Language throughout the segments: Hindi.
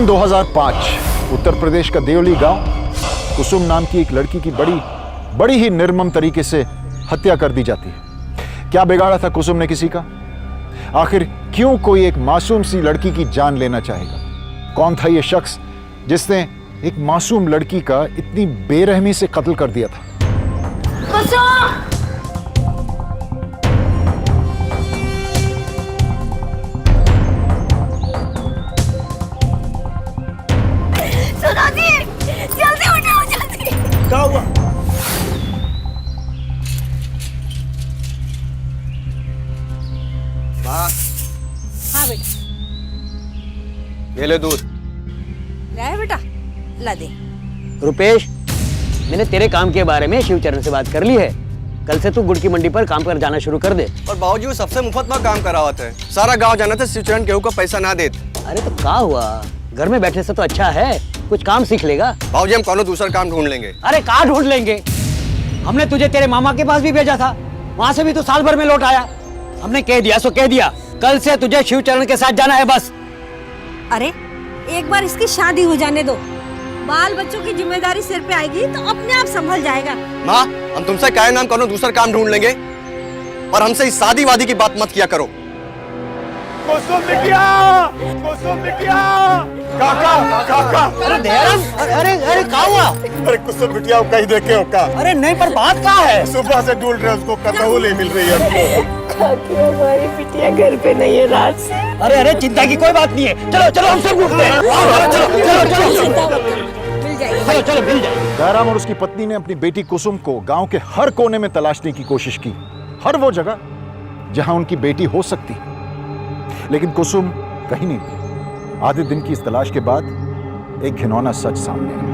सन 2005 उत्तर प्रदेश का देवली गांव, कुसुम नाम की एक लड़की की बड़ी ही निर्मम तरीके से हत्या कर दी जाती है। क्या बिगाड़ा था कुसुम ने किसी का? आखिर क्यों कोई एक मासूम सी लड़की की जान लेना चाहेगा? कौन था यह शख्स जिसने एक मासूम लड़की का इतनी बेरहमी से कत्ल कर दिया था? जल्दी उठाओ, जल्दी। क्या हुआ? हाँ बेटा, ये ले दूध। लाया बेटा, ला दे। रुपेश, मैंने तेरे काम के बारे में शिवचरण से बात कर ली है। कल से तू गुड़ की मंडी पर काम कर जाना शुरू कर दे। और बाबूजी वो सबसे मुफ्त में काम करावत है। सारा गांव जाना था शिवचरण केहू को पैसा ना देते। अरे तो क्या हुआ, घर में बैठने से तो अच्छा है कुछ काम सीख लेगा। बाबूजी हम कौनो दूसरा काम ढूंढ लेंगे। अरे कहाँ ढूंढ लेंगे, हमने तुझे तेरे मामा के पास भी भेजा था, वहाँ से भी तू साल भर में लौट आया। हमने कह दिया सो कह दिया, कल से तुझे शिवचरण के साथ जाना है बस। अरे एक बार इसकी शादी हो जाने दो, बाल बच्चों की जिम्मेदारी सिर पे आएगी तो अपने आप संभल जाएगा। माँ, हम तुमसे क्या नाम कौनो दूसरा काम ढूंढ लेंगे, पर हमसे इस शादी वादी की बात मत किया करो। कुसुम बिटिया, कुसुम बिटिया, काका, काका। अरे दयाराम, अरे क्या हुआ? अरे कुसुम बिटिया को कहीं देखे हो का? अरे नहीं, पर बात क्या है? सुबह से ढूंढ रहे उसको, कतहु नहीं मिल रही है हमको। काकी हमारी बिटिया घर पे नहीं है रात से। अरे चिंता की कोई बात नहीं है, चलो चलो हम सब घूमते हैं। मिल जाएगी। चलो चलो मिल जाएगी। दयाराम और उसकी पत्नी ने अपनी बेटी कुसुम को गांव के हर कोने में तलाशने की कोशिश की, हर वो जगह जहां उनकी बेटी हो सकती, लेकिन कुसुम कहीं नहीं थी। आधे दिन की इस तलाश के बाद एक घिनौना सच सामने आया।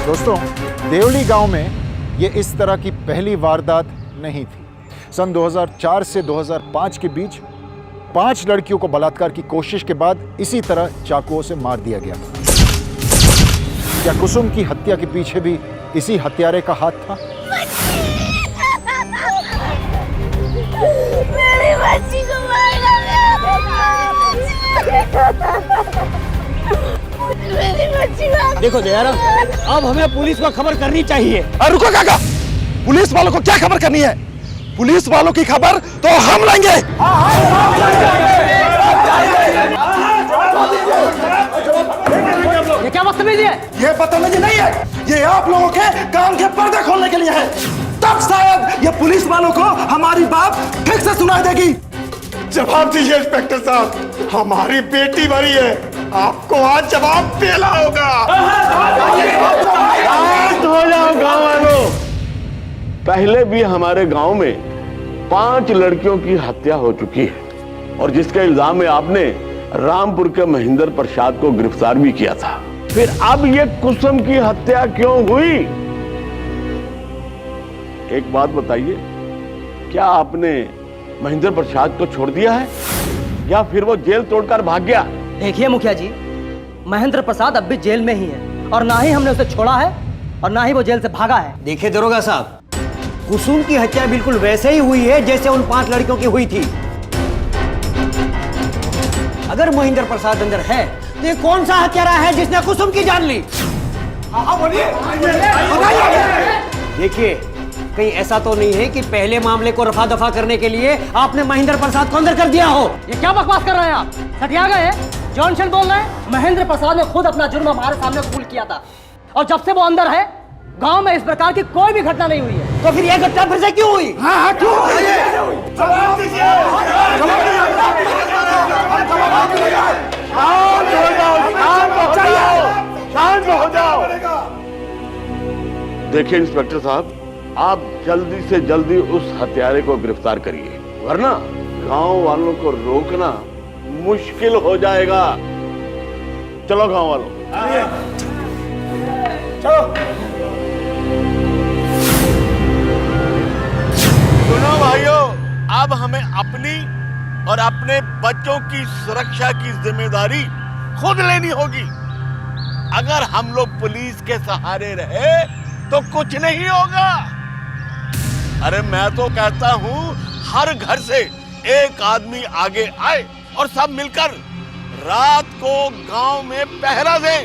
दोस्तों, देवली गांव में ये इस तरह की पहली वारदात नहीं थी। सन 2004 से 2005 के बीच 5 लड़कियों को बलात्कार की कोशिश के बाद इसी तरह चाकुओं से मार दिया गया था। क्या कुसुम की हत्या के पीछे भी इसी हत्यारे का हाथ था? मेरी बच्ची को मारा, मेरी बच्ची को। देखो दयाराम, अब हमें पुलिस को खबर करनी चाहिए। अरे रुको काका, पुलिस वालों को क्या खबर करनी है? पुलिस वालों की खबर तो हम लेंगे। ये क्या बदतमीजी है? ये बदतमीजी नहीं है, ये आप लोगों के कान के पर्दे खोलने के लिए है। तब शायद ये पुलिस वालों को हमारी बात ठीक से सुनाई देगी। जवाब दीजिए इंस्पेक्टर साहब, हमारी बेटी मरी है, आपको आज जवाब देना होगा। शांत हो जाओ गांव वालों। पहले भी हमारे गांव में 5 लड़कियों की हत्या हो चुकी है और जिसके इल्जाम में आपने रामपुर के महेंद्र प्रसाद को गिरफ्तार भी किया था। फिर अब ये कुसुम की हत्या क्यों हुई? एक बात बताइए, क्या आपने महेंद्र प्रसाद को छोड़ दिया है या फिर वो जेल तोड़कर भाग गया? देखिए मुखिया जी, महेंद्र प्रसाद अब भी जेल में ही है और ना ही हमने उसे छोड़ा है और ना ही वो जेल से भागा है। देखिए दरोगा साहब, कुसुम की हत्या बिल्कुल वैसे ही हुई है जैसे उन 5 लड़कियों की हुई थी। अगर महेंद्र प्रसाद अंदर है तो ये कौन सा हत्यारा है जिसने कुसुम की जान ली? देखिए, कहीं ऐसा तो नहीं है कि पहले मामले को रफा दफा करने के लिए आपने महेंद्र प्रसाद को अंदर कर दिया हो? ये क्या बकवास कर रहे हैं आप? सटिया गए, जॉनसन बोल रहे हैं। महेंद्र प्रसाद ने खुद अपना जुर्म हमारे सामने कबूल किया था और जब से वो अंदर है गांव में इस प्रकार की कोई भी घटना नहीं हुई है। तो फिर यह घटना फिर से क्यों हुई? हाँ, क्यों? शांत हो जाओ। देखिए इंस्पेक्टर साहब, आप जल्दी से जल्दी उस हत्यारे को गिरफ्तार करिए, वरना गांव वालों को रोकना मुश्किल हो जाएगा। चलो गांव वालों, चलो। भाइयों, अब हमें अपनी और अपने बच्चों की सुरक्षा की जिम्मेदारी खुद लेनी होगी। अगर हम लोग पुलिस के सहारे रहे तो कुछ नहीं होगा। अरे मैं तो कहता हूं हर घर से एक आदमी आगे आए और सब मिलकर रात को गांव में पहरा दें।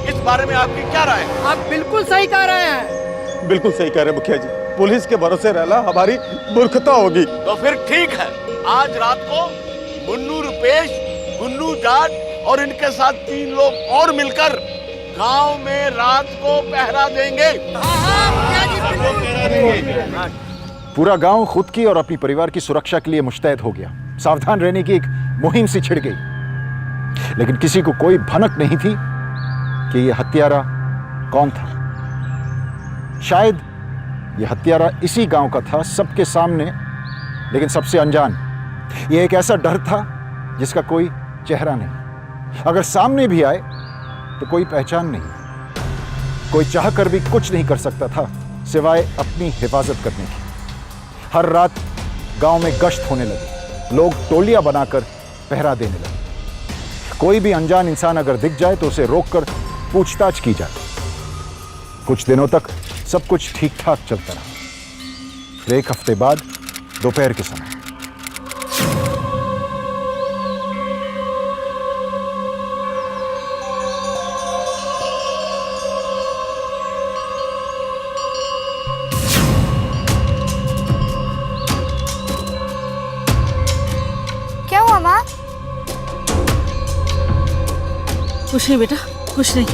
इस बारे में आपकी क्या राय है? आप बिल्कुल सही कह रहे हैं। बिल्कुल सही कह रहे मुखिया जी, पुलिस के भरोसे रहना हमारी मूर्खता होगी। तो फिर ठीक है, आज रात को मुन्नू रुपेश, गुन्नू जाट और इनके साथ 3 लोग और मिलकर गांव में रात को पहरा देंगे। पूरा गांव खुद की और अपनी परिवार की सुरक्षा के लिए मुस्तैद हो गया। सावधान रहने की एक मुहिम सी छिड़ गई, लेकिन किसी को कोई भनक नहीं थी कि यह हत्यारा कौन था। शायद यह हत्यारा इसी गांव का था, सबके सामने, लेकिन सबसे अनजान। यह एक ऐसा डर था जिसका कोई चेहरा नहीं। अगर सामने भी आए तो कोई पहचान नहीं। कोई चाहकर भी कुछ नहीं कर सकता था सिवाय अपनी हिफाजत करने की। हर रात गांव में गश्त होने लगी, लोग टोलियां बनाकर पहरा देने लगे। कोई भी अनजान इंसान अगर दिख जाए तो उसे रोककर पूछताछ की जाए। कुछ दिनों तक सब कुछ ठीक ठाक चलता रहा। फिर एक हफ्ते बाद दोपहर के समय क्या हुआ माँ? कुछ नहीं बेटा, कुछ नहीं।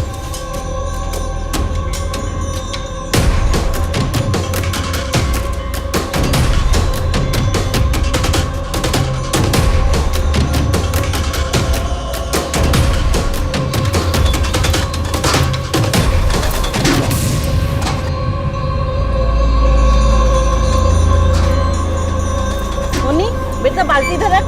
बेटा बाल्टी इधर रख।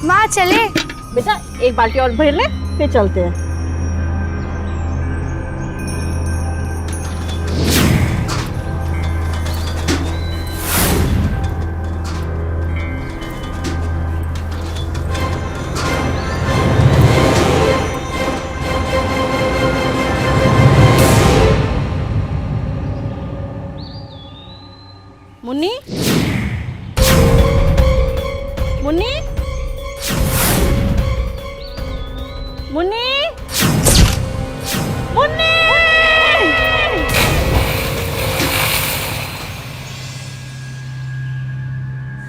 माँ चले। बेटा एक बाल्टी और भर ले, फिर चलते हैं। मुन्नी, मुन्नी, मुन्नी, मुन्नी।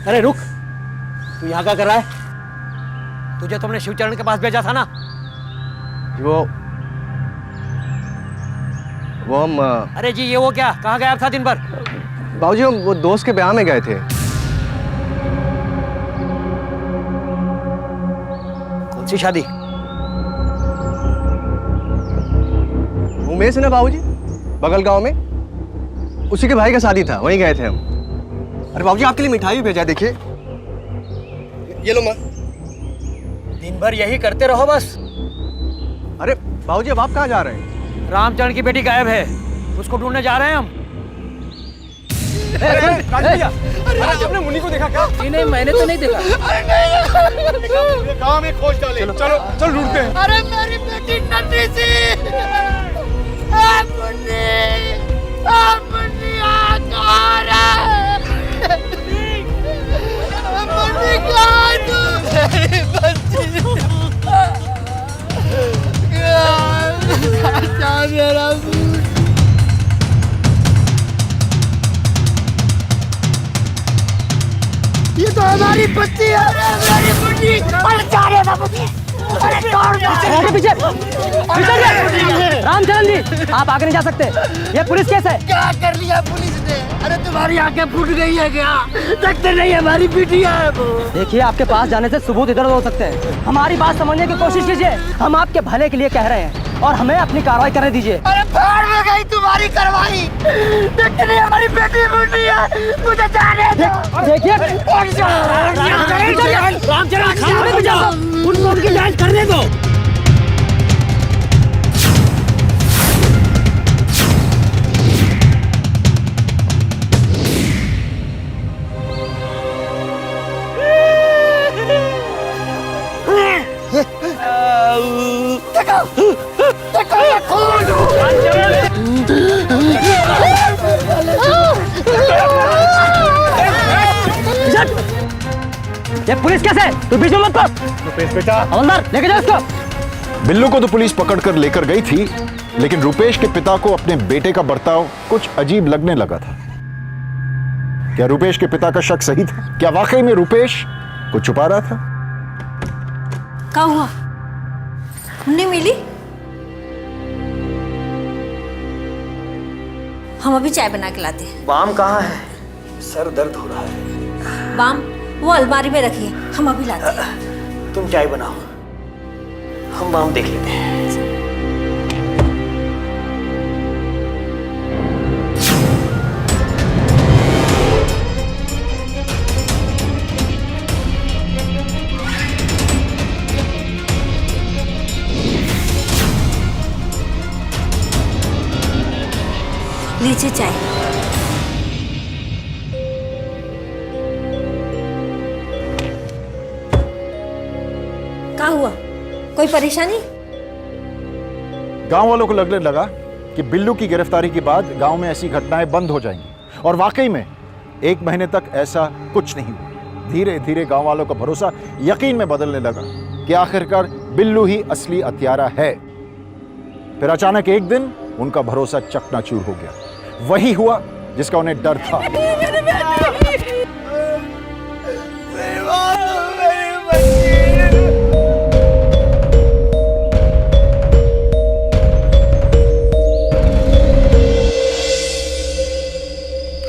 अरे रुक, तू यहाँ क्या कर रहा है? तुझे तुमने शिवचरण के पास भेजा था ना? वो हम अरे जी, ये वो क्या, कहाँ गायब था दिन भर? बाबूजी हम वो दोस्त के ब्याह में गए थे। कौन सी शादी? उमेश है ना बाबूजी, बगल गांव में, उसी के भाई का शादी था, वहीं गए थे हम। अरे बाबूजी आपके लिए मिठाई भी भेजा है, देखिए। ये लो माँ। दिन भर यही करते रहो बस। अरे बाबूजी अब आप कहाँ जा रहे हैं? रामचरण की बेटी गायब है, उसको ढूंढने जा रहे हैं हम। अरे आपने मुन्नी को देखा क्या? नहीं, मैंने तो नहीं देखा। गांव में खोज डाले। चलो चलो ढूंढते हैं। अरे मेरी बेटी नन्ही सी। मुन्नी कहाँ है? मुन्नी कहाँ है तू? मेरी बच्ची। क्या मेरा ये तो हमारी बच्ची है। मेरी बुढ़ी। अरे जा रहे बाबूजी। अरे दौड़ पीछे रामचरण जी, आप आगे नहीं जा सकते, ये पुलिस केस है। क्या कर लिया पुलिस ने? अरे तुम्हारी आंखें फूट गई है क्या? देखते नहीं हमारी बिटिया है वो। देखिए, आपके पास जाने से सबूत इधर हो सकते हैं। हमारी बात समझने की कोशिश कीजिए, हम आपके भले के लिए कह रहे हैं और हमें अपनी कार्रवाई करने दीजिए। अरे भाड़ में गई तुम्हारी कार्रवाई। देखते नहीं हमारी बेटी बुढ़ी है, मुझे जाने दो। देखिए, उनको उनकी जांच करने दो। देखो ये खून। ये पुलिस कैसे? तू बीच में मत पड़। हवलदार लेके जाओ इसको। बिल्लू को तो पुलिस पकड़कर लेकर गई थी, लेकिन रुपेश के पिता को अपने बेटे का बर्ताव कुछ अजीब लगने लगा था। क्या रुपेश के पिता का शक सही था? क्या वाकई में रुपेश कुछ छुपा रहा था? क्या हुआ? नहीं मिली? हम अभी चाय बना के लाते हैं। बाम कहाँ है? सर दर्द हो रहा है। बाम वो अलमारी में रखिए, हम अभी लाते हैं। तुम चाय बनाओ, हम बाम देख लेते हैं। लीजिए चाय। क्या हुआ? कोई परेशानी? गांव वालों को लगने लगा कि बिल्लू की गिरफ्तारी के बाद गांव में ऐसी घटनाएं बंद हो जाएंगी, और वाकई में 1 महीने तक ऐसा कुछ नहीं हुआ। धीरे धीरे गांव वालों का भरोसा यकीन में बदलने लगा कि आखिरकार बिल्लू ही असली हत्यारा है। फिर अचानक एक दिन उनका भरोसा चकनाचूर हो गया। वही हुआ जिसका उन्हें डर था।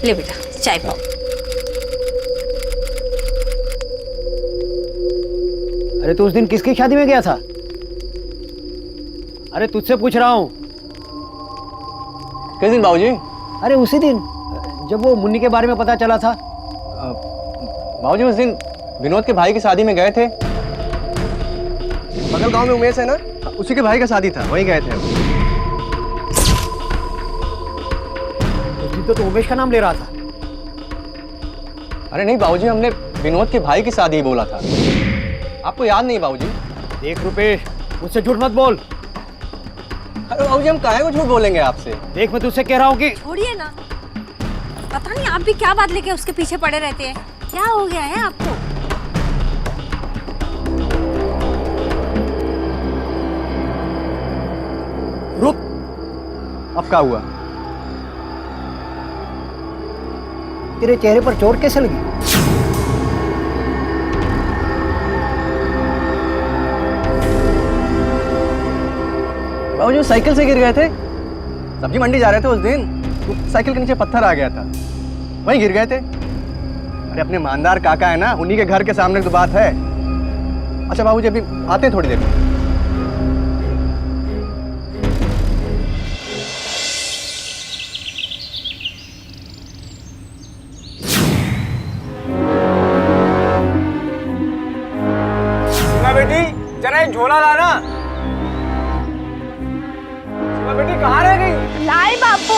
ले बेटा चाय पाओ। अरे तू उस दिन किसकी शादी में गया था? अरे तुझसे पूछ रहा हूँ। किस दिन बाबूजी? अरे उसी दिन जब वो मुन्नी के बारे में पता चला था। बाबूजी उस दिन विनोद के भाई की शादी में गए थे। बगल गांव में उमेश है ना, उसी के भाई का शादी था, वहीं गए थे हम। उस दिन तो उमेश का नाम ले रहा था। अरे नहीं बाबूजी, हमने विनोद के भाई की शादी ही बोला था। आपको याद नहीं बाबूजी? देख रुपेश, मुझसे झूठ मत बोल। अरे बाबूजी हम काहे को झूठ बोलेंगे आपसे? देख मैं तुझसे कह रहा हूँ कि छोड़िए ना, पता नहीं आप भी क्या बात लेके उसके पीछे पड़े रहते हैं। क्या हो गया है आपको? रुक, अब क्या हुआ? तेरे चेहरे पर चोट कैसे लगी? बाबूजी साइकिल से गिर गए थे। सब्जी मंडी जा रहे थे उस दिन, तो साइकिल के नीचे पत्थर आ गया था, वहीं गिर गए थे। अरे अपने ईमानदार काका है ना, उन्हीं के घर के सामने तो बात है। अच्छा बाबूजी अभी आते हैं थोड़ी देर में। बेटी जरा एक झोला लाना। बेटी कहाँ रह गई? लाई बापू।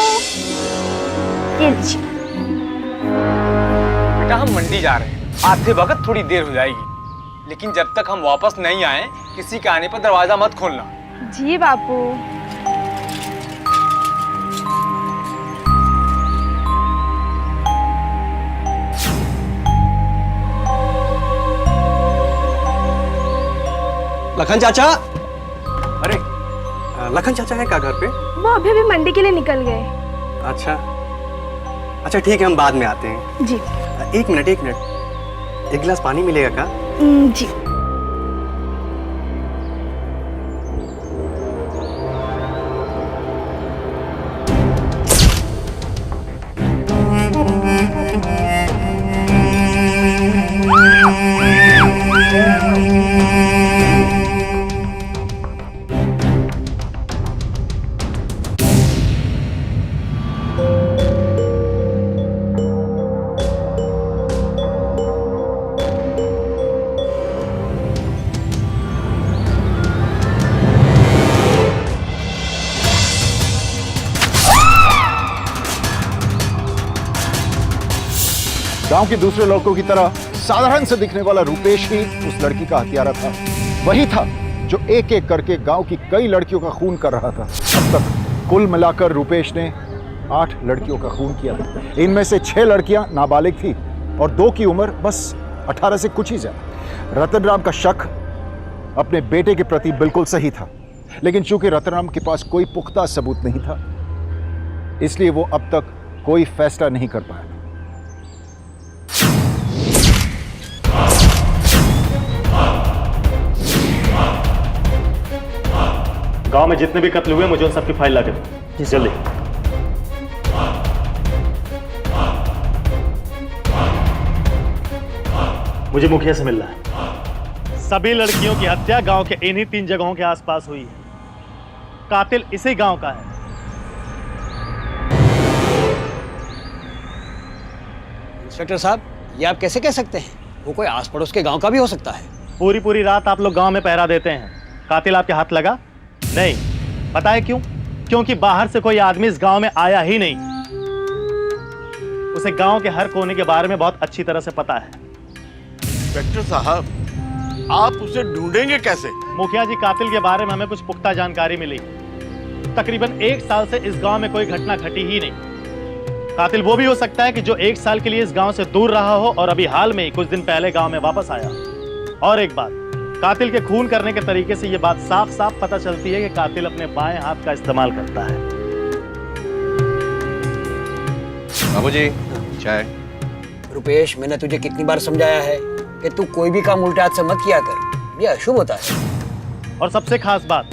बेटा हम मंडी जा रहे हैं, आते वक्त थोड़ी देर हो जाएगी, लेकिन जब तक हम वापस नहीं आए किसी के आने पर दरवाजा मत खोलना। जी बापू। लखन चाचा, अरे लखन चाचा है क्या घर पे? वो अभी भी मंडी के लिए निकल गए। अच्छा अच्छा ठीक है, हम बाद में आते हैं। जी। एक मिनट, एक गिलास पानी मिलेगा क्या? जी। गांव के दूसरे लड़कों की तरह साधारण से दिखने वाला रुपेश ही उस लड़की का हत्यारा था। वही था जो एक एक करके गांव की कई लड़कियों का खून कर रहा था। अब तक कुल मिलाकर रुपेश ने 8 लड़कियों का खून किया था। इनमें से 6 लड़कियां नाबालिग थी और 2 की उम्र बस 18 से कुछ ही ज्यादा। रतनराम का शक अपने बेटे के प्रति बिल्कुल सही था, लेकिन चूंकि रतनराम के पास कोई पुख्ता सबूत नहीं था, इसलिए वो अब तक कोई फैसला नहीं कर पाया। गांव में जितने भी कत्ल हुए मुझे उन सबकी फाइल ला के दो जल्दी। मुझे मुखिया से मिलना है। सभी लड़कियों की हत्या गांव के इन्हीं 3 जगहों के आसपास हुई है। कातिल इसी गांव का है। इंस्पेक्टर साहब, ये आप कैसे कह सकते हैं? वो कोई आस पड़ोस के गांव का भी हो सकता है। पूरी रात आप लोग गांव में पहरा देते हैं, कातिल आपके हाथ लगा नहीं? पता है क्यों? क्योंकि बाहर से कोई आदमी इस गांव में आया ही नहीं। उसे गांव के हर कोने के बारे में बहुत अच्छी तरह से पता है। इंस्पेक्टर साहब, आप उसे ढूंढेंगे कैसे? मुखिया जी, कातिल के बारे में हमें कुछ पुख्ता जानकारी मिली। तकरीबन 1 साल से इस गांव में कोई घटना घटी ही नहीं। कातिल वो भी हो सकता है कि जो 1 साल के लिए इस गांव से दूर रहा हो और अभी हाल में ही कुछ दिन पहले गांव में वापस आया। और एक बात, कातिल के खून करने के तरीके से ये बात साफ साफ पता चलती है कि कातिल अपने बाएं हाथ का इस्तेमाल करता है। बाबूजी, चाय। रुपेश, मैंने तुझे कितनी बार समझाया है कि तू कोई भी काम उल्टे हाथ से मत किया कर, ये अशुभ होता है। और सबसे खास बात,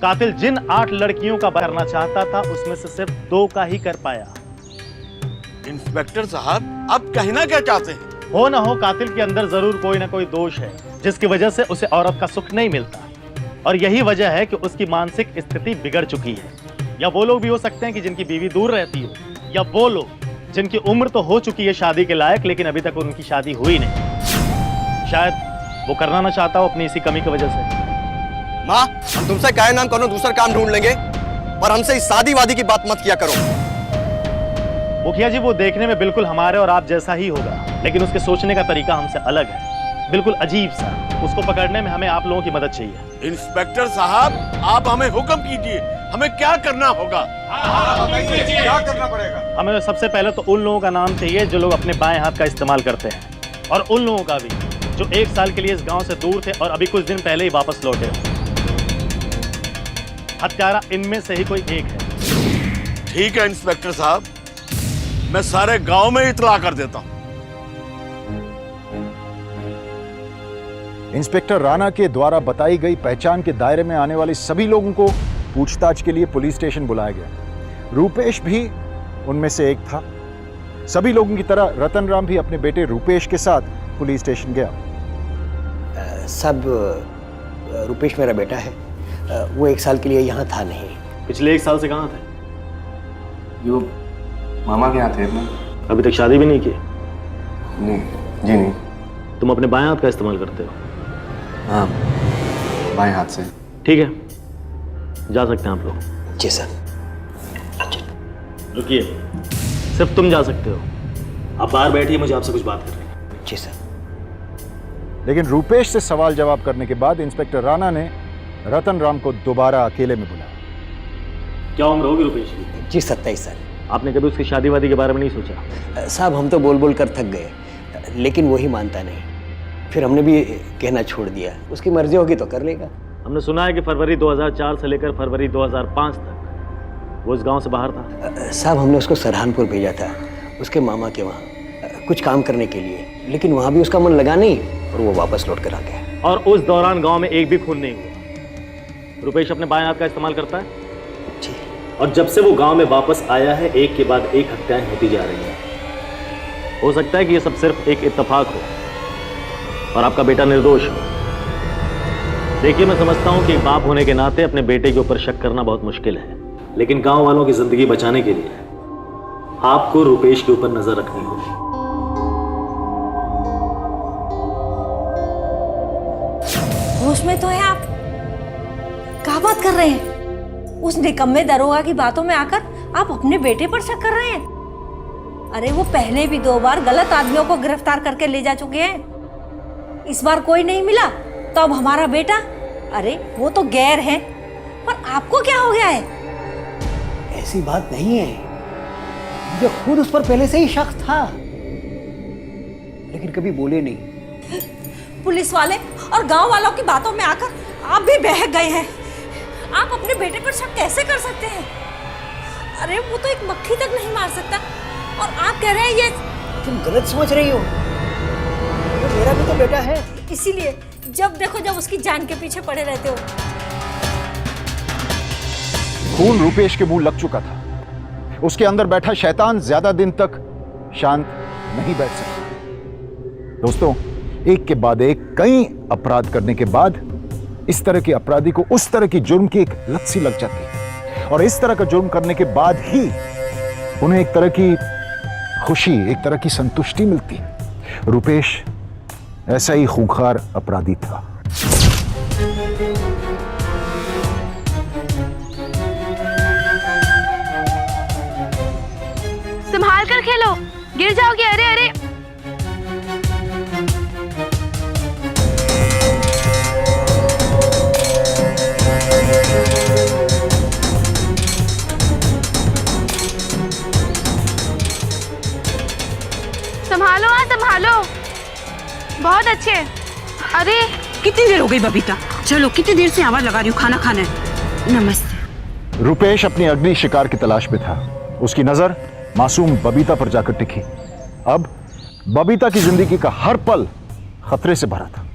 कातिल जिन 8 लड़कियों का करना चाहता था उसमें से सिर्फ 2 का ही कर पाया। इंस्पेक्टर साहब, आप कहना क्या चाहते हैं? हो ना हो, कातिल के अंदर जरूर कोई ना कोई दोष है जिसकी वजह से उसे औरत का सुख नहीं मिलता। और यही वजह है कि उसकी मानसिक स्थिति बिगड़ चुकी है। या वो लोग भी हो सकते हैं कि जिनकी बीवी दूर रहती हो, या वो लोग जिनकी उम्र तो हो चुकी है शादी के लायक, लेकिन अभी तक उनकी शादी हुई नहीं। शायद वो करना ना चाहता हो अपनी इसी कमी की वजह से। माँ, हम तुमसे कहे ना कोनो दूसरा काम ढूंढ लेंगे, पर हमसे इस शादी वादी की बात मत किया करो। मुखिया जी, वो देखने में बिल्कुल हमारे और आप जैसा ही होगा, लेकिन उसके सोचने का तरीका हमसे अलग है, बिल्कुल अजीब सा। उसको पकड़ने में हमें आप लोगों की मदद चाहिए। इंस्पेक्टर साहब, आप हमें हुक्म कीजिए, हमें क्या करना होगा? क्या करना पड़ेगा? हमें सबसे पहले तो उन लोगों का नाम चाहिए जो लोग अपने बाएं हाथ का इस्तेमाल करते हैं, और उन लोगों का भी जो 1 साल के लिए इस गांव से दूर थे और अभी कुछ दिन पहले ही वापस लौटे। हत्यारा इनमें से ही कोई एक है। ठीक है इंस्पेक्टर साहब, मैं सारे गांव में इतला कर देता हूं। इंस्पेक्टर राणा के द्वारा बताई गई पहचान के दायरे में आने वाले सभी लोगों को पूछताछ के लिए पुलिस स्टेशन बुलाया गया। रूपेश भी उनमें से एक था। सभी लोगों की तरह रतनराम भी अपने बेटे रूपेश के साथ पुलिस स्टेशन गया। सब रूपेश मेरा बेटा है। वो 1 साल के लिए यहाँ था नहीं। पिछले 1 साल से कहाँ थे? जो मामा के यहाँ थे अपने। अभी तक शादी भी नहीं की? नहीं जी, नहीं। तुम अपने बाएं हाथ का इस्तेमाल करते हो? हाँ, बाएं हाथ से। ठीक है, जा सकते हैं आप लोग। जी सर। रुकिए, सिर्फ तुम जा सकते हो। आप बाहर बैठिए, मुझे आपसे कुछ बात करनी है। जी सर। लेकिन रूपेश से सवाल जवाब करने के बाद इंस्पेक्टर राणा ने रतनराम को दोबारा अकेले में बुलाया। क्या उम्र होगी रूपेश की? जी 27 साल। आपने कभी उसकी शादी वादी के बारे में नहीं सोचा? साहब, हम तो बोल बोल कर थक गए, लेकिन वही मानता नहीं। फिर हमने भी कहना छोड़ दिया। उसकी मर्जी होगी तो कर लेगा। हमने सुना है कि फरवरी 2004 से लेकर फरवरी 2005 तक वो इस गांव से बाहर था। साहब, हमने उसको सरहानपुर भेजा था उसके मामा के वहाँ कुछ काम करने के लिए, लेकिन वहाँ भी उसका मन लगा नहीं और वो वापस लौट कर आ गया। और उस दौरान गांव में एक भी खून नहीं हुआ। रुपेश अपने बाएं हाथ का इस्तेमाल करता है जी। और जब से वो गांव में वापस आया है, एक के बाद एक हत्याएं होती जा रही हैं। हो सकता है कि ये सब सिर्फ एक इत्तेफाक हो और आपका बेटा निर्दोष हो। देखिए, मैं समझता हूं कि एक बाप होने के नाते अपने बेटे के ऊपर शक करना बहुत मुश्किल है, लेकिन गांव वालों की जिंदगी बचाने के लिए आपको रुपेश के ऊपर नजर रखनी होगी। होश में तो है आप? क्या बात कर रहे हैं? उस निकम्मे दरोगा की बातों में आकर आप अपने बेटे पर शक कर रहे हैं? अरे वो पहले भी 2 बार गलत आदमियों को गिरफ्तार करके ले जा चुके हैं। इस बार कोई नहीं मिला तो अब हमारा बेटा अरे वो तो गैर है, पर आपको क्या हो गया है? ऐसी बात नहीं है, मुझे खुद उस पर पहले से ही शक था, लेकिन कभी बोले नहीं। पुलिस वाले और गांव वालों की बातों में आकर आप भी बहक गए हैं। आप अपने बेटे पर शक कैसे कर सकते हैं? अरे वो तो एक मक्खी तक नहीं मार सकता, और आप कह रहे हैं ये। तुम गलत समझ रही हो, तो मेरा भी तो बेटा है। इसीलिए जब देखो जब उसकी जान के पीछे पड़े रहते हो। खून रुपेश के मुंह लग चुका था। उसके अंदर बैठा शैतान ज्यादा दिन तक शांत नहीं बैठ सकता। दोस्तों, एक के बाद एक कई अपराध करने के बाद इस तरह के अपराधी को उस तरह की जुर्म की एक लत सी लग जाती है, और इस तरह का जुर्म करने के बाद ही उन्हें एक तरह की खुशी, एक तरह की संतुष्टि मिलती है। रुपेश ऐसा ही खूंखार अपराधी था। संभाल कर खेलो, गिर जाओगे। अरे अरे संभालो, हाँ संभालो, बहुत अच्छे। अरे कितनी देर हो गई बबीता? चलो, कितनी देर से आवाज लगा रही हूँ, खाना खाना है। नमस्ते। रुपेश अपनी अगली शिकार की तलाश में था। उसकी नजर मासूम बबीता पर जाकर टिकी। अब बबीता की जिंदगी का हर पल खतरे से भरा था।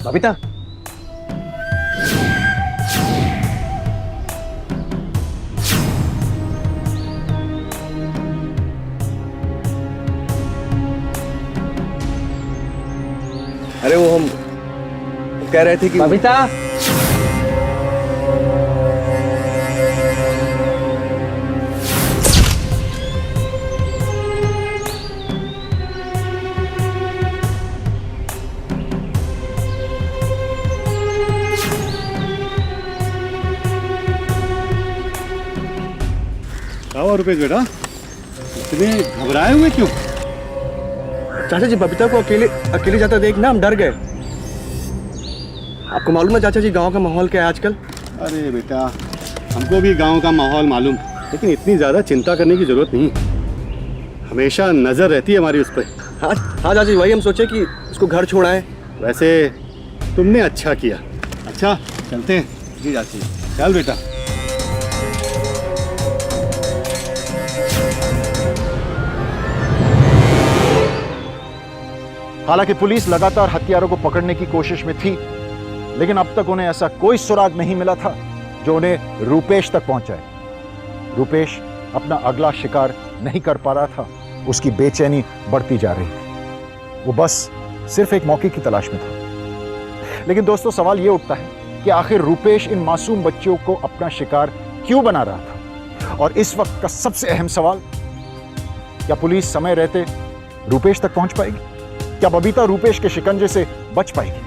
बबीता, अरे वो हम कह रहे थे कि बबीता, रुपेश बेटा, इतने घबराए हुए क्यों? चाचा जी, बबीता को अकेले जाता देख ना हम डर गए। आपको मालूम है चाचा जी गांव का माहौल क्या है आजकल? अरे बेटा, हमको भी गांव का माहौल मालूम, लेकिन इतनी ज्यादा चिंता करने की जरूरत नहीं। हमेशा नजर रहती है हमारी उस पर। हाँ हाँ चाचा जी, वही हम सोचे कि उसको घर छोड़ाएं। वैसे तुमने अच्छा किया। अच्छा, चलते हैं। जी चाची, चल बेटा। हालांकि पुलिस लगातार हत्यारों को पकड़ने की कोशिश में थी, लेकिन अब तक उन्हें ऐसा कोई सुराग नहीं मिला था जो उन्हें रुपेश तक पहुंचाए। रुपेश अपना अगला शिकार नहीं कर पा रहा था। उसकी बेचैनी बढ़ती जा रही थी। वो बस सिर्फ एक मौके की तलाश में था। लेकिन दोस्तों, सवाल ये उठता है कि आखिर रुपेश इन मासूम बच्चों को अपना शिकार क्यों बना रहा था? और इस वक्त का सबसे अहम सवाल, क्या पुलिस समय रहते रुपेश तक पहुंच पाएगी? क्या बबीता रुपेश के शिकंजे से बच पाएगी?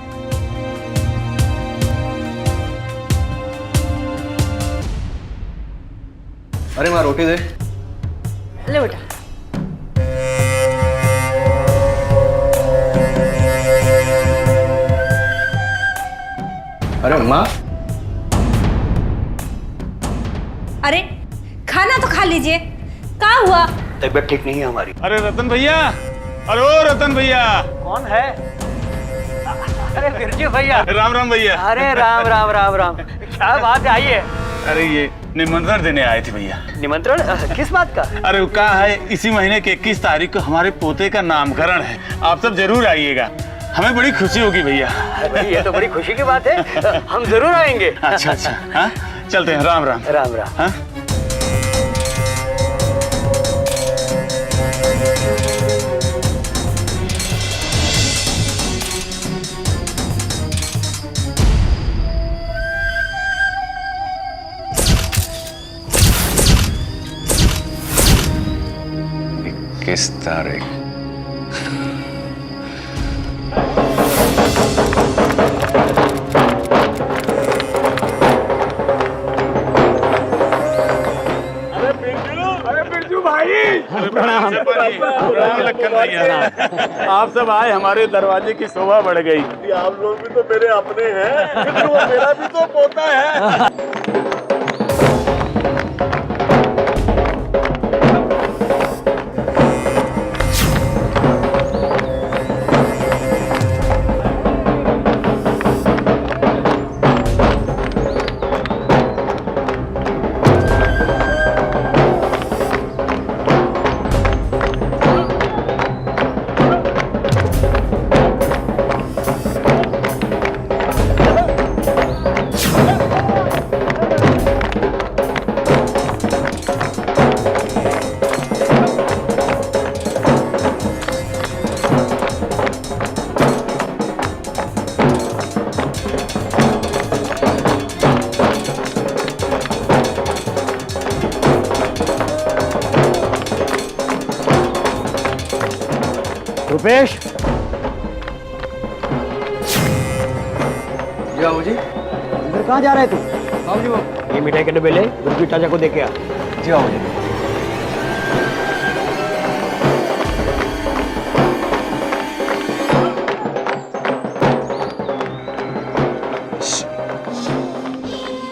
अरे माँ, रोटी दे। ले बेटा। अरे माँ। अरे खाना तो खा लीजिए। क्या हुआ? तबीयत ठीक नहीं है हमारी। अरे रतन भैया, अरे ओ रतन भैया। कौन है? अरे बिरजू भैया। राम राम भैया। अरे राम राम राम राम, क्या बात है? आइए। अरे ये निमंत्रण देने आए थे भैया। निमंत्रण? किस बात का? अरे वो कहा है इसी महीने के 21 तारीख को हमारे पोते का नामकरण है, आप सब जरूर आइएगा, हमें बड़ी खुशी होगी भैया। ये तो बड़ी खुशी की बात है, हम जरूर आएंगे। अच्छा अच्छा, हाँ चलते हैं। राम राम। राम राम। हाँ? किस तारीख? आप सब आए, हमारे दरवाजे की शोभा बढ़ गई। आप लोग भी तो मेरे अपने हैं, फिर वो मेरा भी तो पोता है। रुपेश, जी बाबूजी। अंदर कहाँ जा रहे तू? बाबूजी वो ये मिठाई के डब्बे ले, गुरप्रीत चाचा को दे के आ। जी बाबूजी।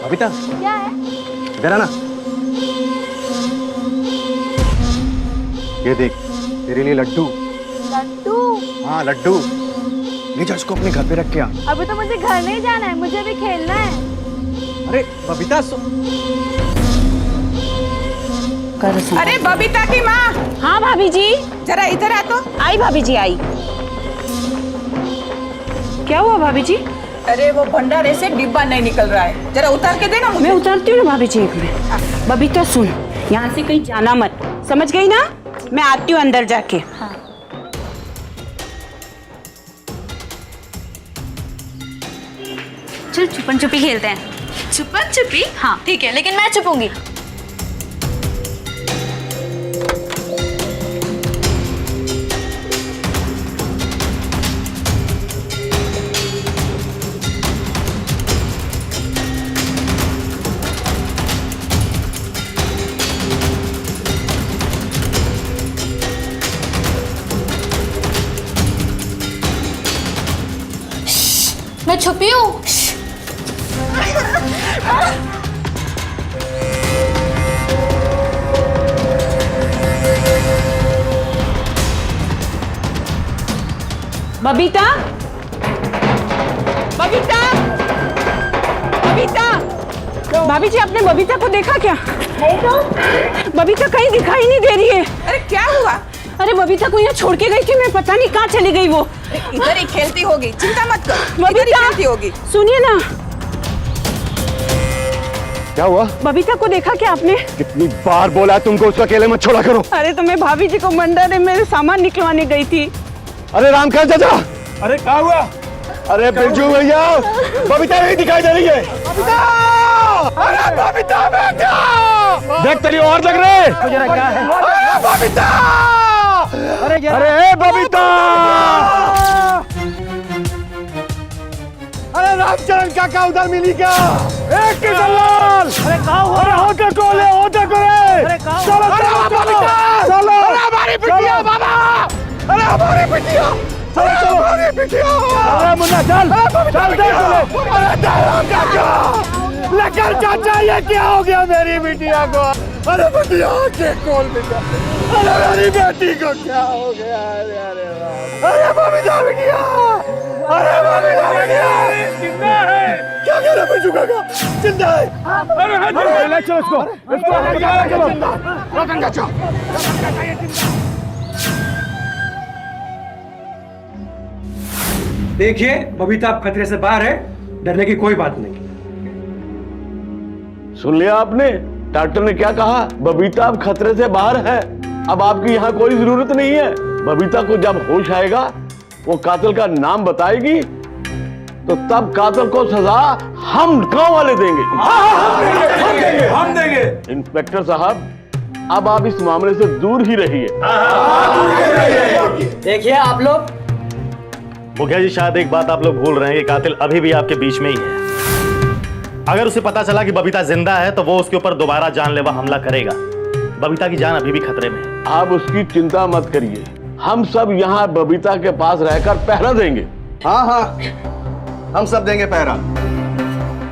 बबीता, क्या है? इधर आना। ये देख, तेरे लिए लड्डू। लड्डू? हाँ लड्डू। ले जा इसको अपने घर पे रख के आ। अभी तो मुझे घर नहीं जाना है, मुझे भी खेलना है। अरे बबीता अरे बबीता की माँ। हाँ भाभी जी, जरा इधर आ तो। आई भाभी जी आई। क्या हुआ भाभी जी? अरे वो भंडारे से डिब्बा नहीं निकल रहा है, जरा उतार के देना मुझे। मैं उतारती हूँ ना भाभी जी, एक मिनट। बबीता सुन, यहाँ से कहीं जाना मत, समझ गई ना? मैं आती हूँ अंदर जाके। हाँ। चल छुपन छुपी खेलते हैं। छुपन छुपी? हाँ ठीक है, लेकिन मैं छुपूंगी। मैं छुपी हूँ। बबीता, बबीता, बबीता। भाभी जी, आपने बबीता को देखा क्या? नहीं तो। बबीता कहीं दिखाई नहीं दे रही है। अरे क्या हुआ? अरे बबीता को यहाँ छोड़ के गई थी मैं, पता नहीं कहाँ चली गई वो। इधर ही खेलती होगी, चिंता मत कर। बबीता खेलती होगी। सुनिए ना। क्या हुआ? बबीता को देखा क्या आपने? कितनी बार बोला है तुमको उसको अकेले मत छोड़ा करो। अरे तो मैं भाभी जी को मंडरे मेरे सामान निकलवाने गई थी। अरे रामकांत चाचा, अरे क्या हुआ? अरे बिरजू भैया, बबीता नहीं दिखाई दे रही है। बबीता! अरे बबीता बेटा! देख तेरी और लग रहे। क्या है? अरे बबीता! अरे बबीता! अरे रामचरण काका उधर मिली क्या? एक की दलाल! अरे कहाँ हुआ? अरे होटे को ले, होटे को ले! अरे कहाँ? चलो चलो बबीता! चलो! अरे हमारी बिटिया बाबा! अरे हमारी बिटिया! चलो चलो! हमारी बिटिया! अरे मुन्ना चल! चल चल! अरे राम काका! लेकर चाचा, ये क्या हो गया मेरी बिटिया को? अरे बिटिया आंखें खोल बेटा! अरे मेरी बेटी को क्या हो गया? अरे अरे अरे बबीता बिटिया! अरे बबीता बिटिया! जिंदा है! क्या कह रहा बिरजू काका? जिंदा है! अरे ले चलो इसको! चलो! रतन चाचा! देखिए, बबीता आप खतरे से बाहर है, डरने की कोई बात नहीं। सुन लिया आपने? डॉक्टर ने क्या कहा? बबीता अब खतरे से बाहर है। अब आपकी यहाँ कोई जरूरत नहीं है। बबीता को जब होश आएगा, वो कातिल का नाम बताएगी, तो तब कातिल को सजा हम गांव वाले देंगे। हम देंगे। इंस्पेक्टर साहब, अब आप इस मामले से दूर ही रहिए। देखिए आप लोग, मुखिया जी शायद एक बात आप लोग भूल रहे हैं कि कातिल अभी भी आपके बीच में ही है। अगर उसे पता चला कि बबीता जिंदा है तो वो उसके ऊपर दोबारा जानलेवा हमला करेगा। बबीता की जान अभी भी खतरे में है। आप उसकी चिंता मत करिए, हम सब यहाँ बबीता के पास रहकर पहरा देंगे। हाँ हाँ, हम सब देंगे पहरा,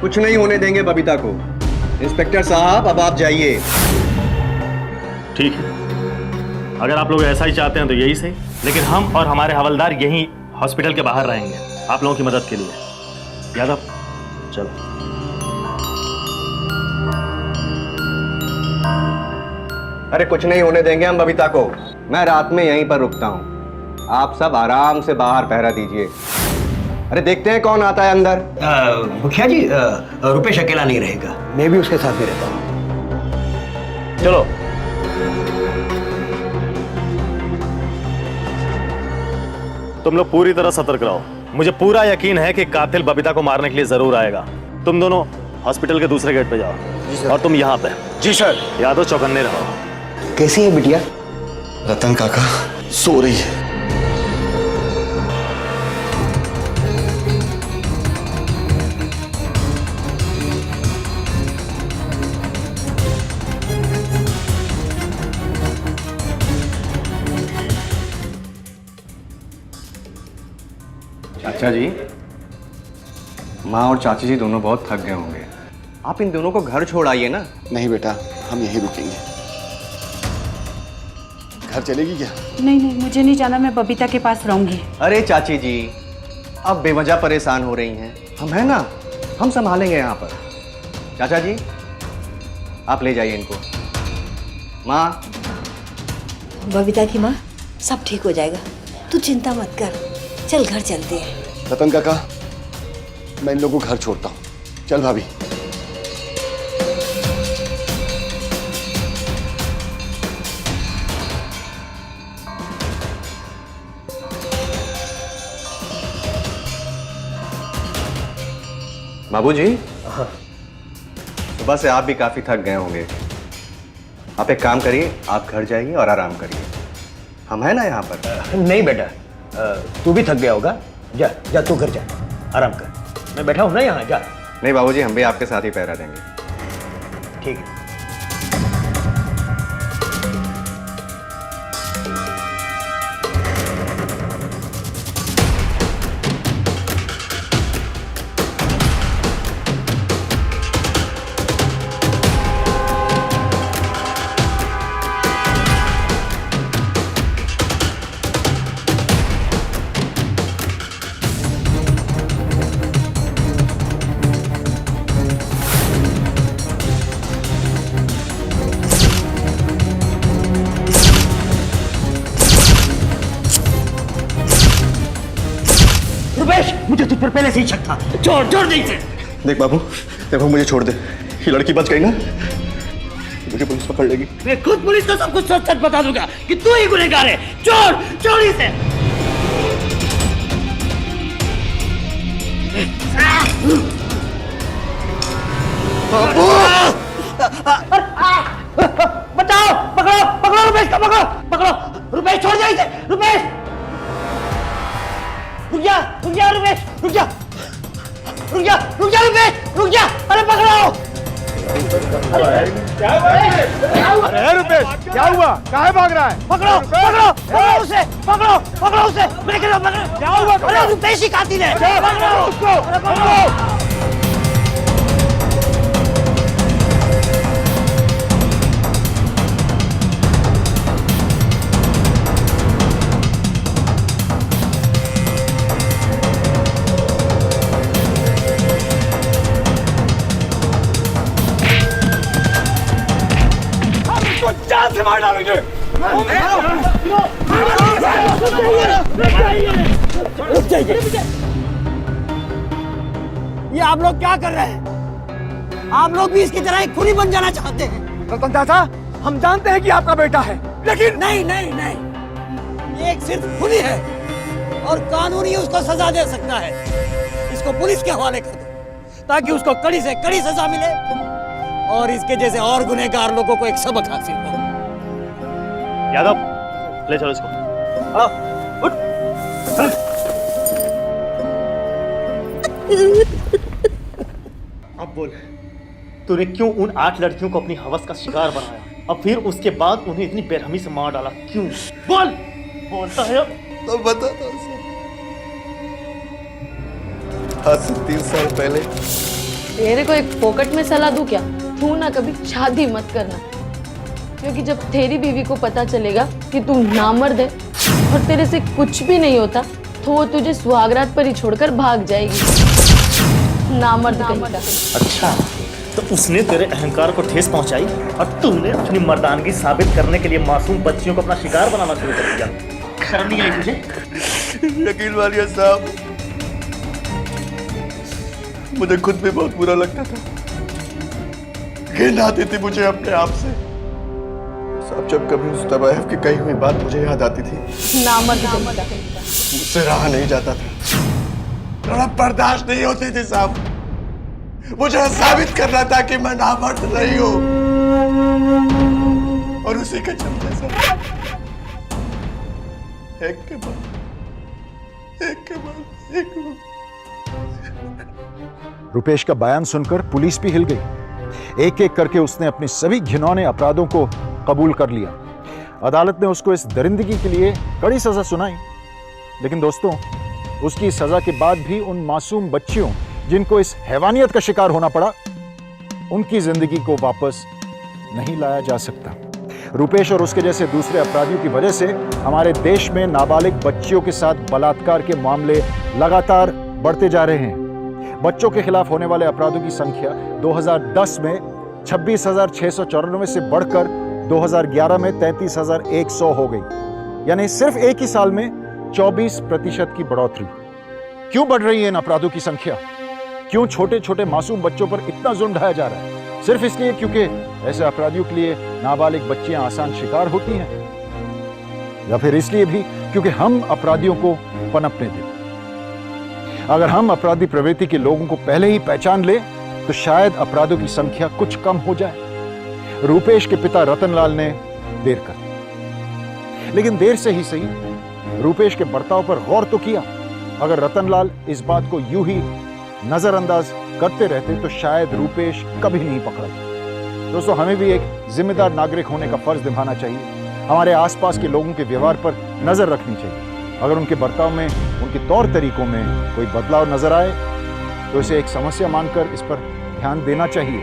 कुछ नहीं होने देंगे बबीता को। इंस्पेक्टर साहब अब आप जाइए। ठीक है, अगर आप लोग ऐसा ही चाहते हैं तो यही सही, लेकिन हम और हमारे हवलदार यहीं हॉस्पिटल के बाहर रहेंगे आप लोगों की मदद के लिए। यादव चलो। अरे कुछ नहीं होने देंगे हम बबीता को। मैं रात में यहीं पर रुकता हूँ, आप सब आराम से बाहर पहरा दीजिए। अरे देखते हैं कौन आता है अंदर। मुखिया जी, रुपेश अकेला नहीं रहेगा, मैं भी उसके साथ ही रहता हूँ। चलो। तुम लोग पूरी तरह सतर्क रहो। मुझे पूरा यकीन है कि कातिल बबीता को मारने के लिए जरूर आएगा। तुम दोनों हॉस्पिटल के दूसरे गेट पे जाओ और तुम यहाँ पे। जी सर। यादव चौकन्ने रहो। कैसी है बिटिया? रतन काका सो रही है। चाचा जी, माँ और चाची जी दोनों बहुत थक गए होंगे, आप इन दोनों को घर छोड़ आइए ना। नहीं बेटा, हम यहीं रुकेंगे। घर चलेगी क्या? नहीं नहीं, मुझे नहीं जाना, मैं बबीता के पास रहूंगी। अरे चाची जी, अब बेवजह परेशान हो रही हैं, हम हैं ना, हम संभालेंगे यहाँ पर। चाचा जी, आप ले जाइए इनको। माँ। बबीता की माँ, सब ठीक हो जाएगा, तू चिंता मत कर। चल घर चलते हैं। रतन काका, मैं इन लोगों को घर छोड़ता हूँ। चल भाभी। बाबूजी, सुबह से आप भी काफी थक गए होंगे। आप एक काम करिए, आप घर जाइए और आराम करिए, हम हैं ना यहाँ पर। नहीं बेटा, तू भी थक गया होगा, जा जा तू घर जा, आराम कर, मैं बैठा हूँ ना यहाँ, जा। नहीं बाबूजी, हम भी आपके साथ ही पहरा देंगे। ठीक है। मुझे तुझ पर पहले से ही शक था। छोड़ छोड़ दे इसे। देख बाबू, देखो मुझे छोड़ दे, ये लड़की बच गई ना, मुझे पुलिस पकड़ लेगी। मैं खुद पुलिस को सब कुछ सच सच बता दूंगा कि तू ही गुनहगार है। छोड़ छोड़ इसे। बाबू, बचाओ, पकड़ो पकड़ो रुपेश को, पकड़ो पकड़ो। रुपेश छोड़ जा इसे। रुपेश रुक जा रुपेश, रुक जा रुपेश, रुक जा। अरे पकड़ो। अरे रुपेश, क्या हुआ? काहे भाग रहा है? पकड़ो पकड़ो पकड़ो उसे, पकड़ो उसे। मैं कह रहा हूं पकड़ो। क्या हुआ? अरे रुपेश ही कातिल है। पकड़ो उसको, पकड़ो। जान से मार डालेंगे। ये आप लोग क्या कर रहे हैं? आप लोग भी इसकी तरह एक खूनी बन जाना चाहते हैं? रतन चाचा, हम जानते हैं कि आपका बेटा है, लेकिन नहीं नहीं नहीं, ये एक सिर्फ खूनी है और कानून ही उसको सजा दे सकता है। इसको पुलिस के हवाले कर दो ताकि उसको कड़ी से कड़ी सजा मिले और इसके जैसे और गुनहगार लोगों को एक सबक हासिल हो। यादव ले चलो इसको। उठ। अब बोल, तूने क्यों उन 8 लड़कियों को अपनी हवस का शिकार बनाया, और फिर उसके बाद उन्हें इतनी बेरहमी से मार डाला, क्यों? बोल। बोलता है अब तो बताता हूँ सर। आज से 3 साल पहले तेरे को एक फोकट में सलाह दूं क्या? तू ना कभी शादी मत करना, क्योंकि जब तेरी बीवी को पता चलेगा कि तू नामर्द है और तेरे से कुछ भी नहीं होता, तो वो तुझे सुहागरात पर ही छोड़कर भाग जाएगी। नामर्द कहीं का। अच्छा, तो उसने तेरे अहंकार को ठेस पहुंचाई और तूने अपनी मर्दानगी साबित करने के लिए मासूम बच्चियों को अपना शिकार बनाना शुरू कर दिया। शर्म नहीं आई तुझे? यकीन मानिए साहब, मुझे खुद भी बहुत बुरा लगता था। घिन आती थी मुझे अपने आप से। साहब, जब कभी उस तबायफ की कही हुई बात मुझे याद आती थी, मुझसे रहा नहीं जाता था। थोड़ा बर्दाश्त नहीं होती थी साहब। मुझे साबित करना था कि मैं नामर्द नहीं हूं, और उसी के चलते साहब एक के बाद रुपेश का बयान सुनकर पुलिस भी हिल गई। एक एक करके उसने अपने सभी घिनौने अपराधों को कबूल कर लिया। अदालत ने उसको इस दरिंदगी के लिए कड़ी सजा सुनाई। लेकिन दोस्तों, उसकी सजा के बाद भी उन मासूम बच्चियों जिनको इस हैवानियत का शिकार होना पड़ा, उनकी जिंदगी को वापस नहीं लाया जा सकता। रुपेश और उसके जैसे दूसरे अपराधियों की वजह से हमारे देश में नाबालिग बच्चियों के साथ बलात्कार के मामले लगातार बढ़ते जा रहे हैं। बच्चों के खिलाफ होने वाले अपराधों की संख्या 2010 में 26,694 से बढ़कर 2011 में 33,100 हो गई, यानी सिर्फ एक ही साल में 24% की बढ़ोतरी। क्यों बढ़ रही है इन अपराधों की संख्या? क्यों छोटे छोटे मासूम बच्चों पर इतना जुल्म ढाया जा रहा है? सिर्फ इसलिए क्योंकि ऐसे अपराधियों के लिए नाबालिग बच्चियां आसान शिकार होती हैं, या फिर इसलिए भी क्योंकि हम अपराधियों को पनपने दें? अगर हम अपराधी प्रवृत्ति के लोगों को पहले ही पहचान ले तो शायद अपराधों की संख्या कुछ कम हो जाए। रुपेश के पिता रतनलाल ने देर कर, लेकिन देर से ही सही रुपेश के बर्ताव पर गौर तो किया। अगर रतनलाल इस बात को यूं ही नजरअंदाज करते रहते तो शायद रुपेश कभी नहीं पकड़ा। दोस्तों, हमें भी एक जिम्मेदार नागरिक होने का फर्ज निभाना चाहिए। हमारे आसपास के लोगों के व्यवहार पर नजर रखनी चाहिए। अगर उनके बर्ताव में, उनके तौर तरीकों में कोई बदलाव नजर आए तो इसे एक समस्या मानकर इस पर ध्यान देना चाहिए।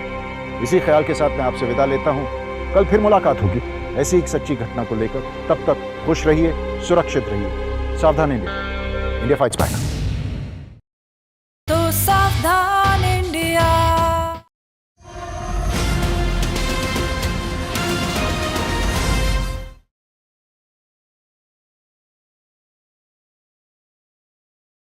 इसी ख्याल के साथ मैं आपसे विदा लेता हूं। कल फिर मुलाकात होगी ऐसी एक सच्ची घटना को लेकर। तब तक खुश रहिए, सुरक्षित रहिए, सावधानी रहिए। India fights back.